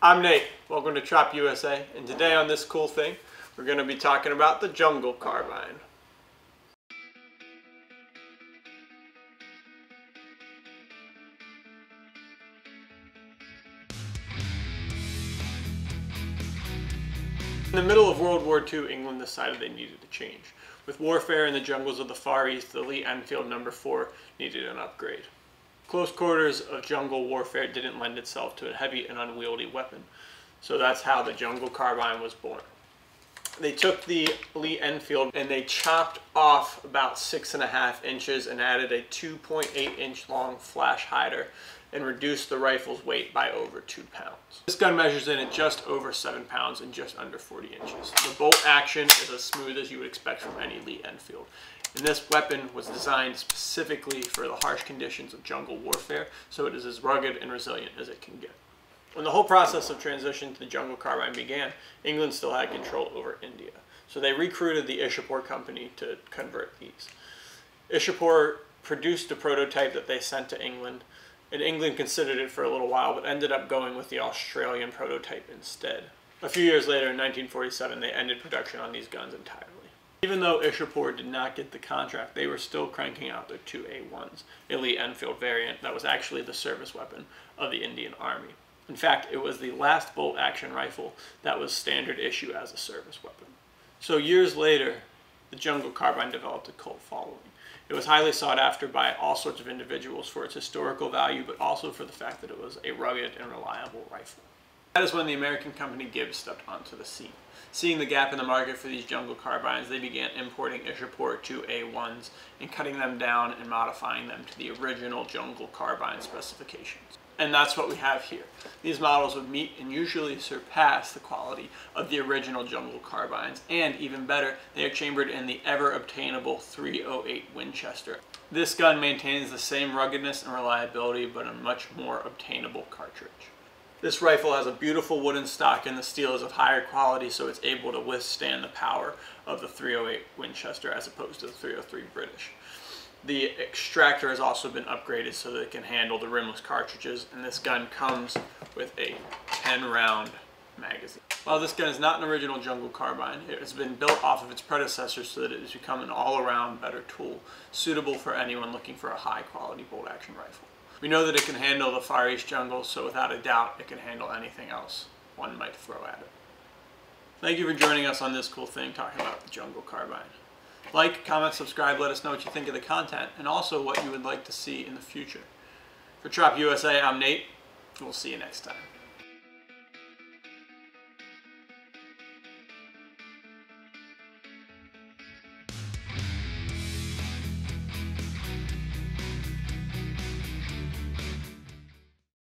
I'm Nate, welcome to Trop USA, and today on this cool thing, we're going to be talking about the Jungle Carbine. In the middle of World War II, England decided they needed to change. With warfare in the jungles of the Far East, the Lee Enfield No. 4 needed an upgrade. Close quarters of jungle warfare didn't lend itself to a heavy and unwieldy weapon, so that's how the Jungle Carbine was born. They took the Lee Enfield and they chopped off about 6.5 inches and added a 2.8 inch long flash hider and reduced the rifle's weight by over 2 pounds. This gun measures in at just over 7 pounds and just under 40 inches. The bolt action is as smooth as you would expect from any Lee Enfield. And this weapon was designed specifically for the harsh conditions of jungle warfare, so it is as rugged and resilient as it can get. When the whole process of transition to the Jungle Carbine began, England still had control over India. So they recruited the Ishapore company to convert these. Ishapore produced a prototype that they sent to England, and England considered it for a little while, but ended up going with the Australian prototype instead. A few years later, in 1947, they ended production on these guns entirely. Even though Ishapore did not get the contract, they were still cranking out their 2A1s, a Lee Enfield variant that was actually the service weapon of the Indian Army. In fact, it was the last bolt-action rifle that was standard issue as a service weapon. So years later, the Jungle Carbine developed a cult following. It was highly sought after by all sorts of individuals for its historical value, but also for the fact that it was a rugged and reliable rifle. That is when the American company Gibbs stepped onto the scene. Seeing the gap in the market for these Jungle Carbines, they began importing Ishapore 2A1s and cutting them down and modifying them to the original Jungle Carbine specifications. And that's what we have here. These models would meet and usually surpass the quality of the original Jungle Carbines, and even better, they are chambered in the ever-obtainable .308 Winchester. This gun maintains the same ruggedness and reliability, but a much more obtainable cartridge. This rifle has a beautiful wooden stock, and the steel is of higher quality, so it's able to withstand the power of the .308 Winchester as opposed to the .303 British. The extractor has also been upgraded so that it can handle the rimless cartridges, and this gun comes with a 10-round magazine. While this gun is not an original Jungle Carbine, it has been built off of its predecessors so that it has become an all-around better tool, suitable for anyone looking for a high-quality bolt-action rifle. We know that it can handle the Far East jungle, so without a doubt, it can handle anything else one might throw at it. Thank you for joining us on this cool thing talking about the Jungle Carbine. Like, comment, subscribe, let us know what you think of the content, and also what you would like to see in the future. For Trop USA, I'm Nate, and we'll see you next time.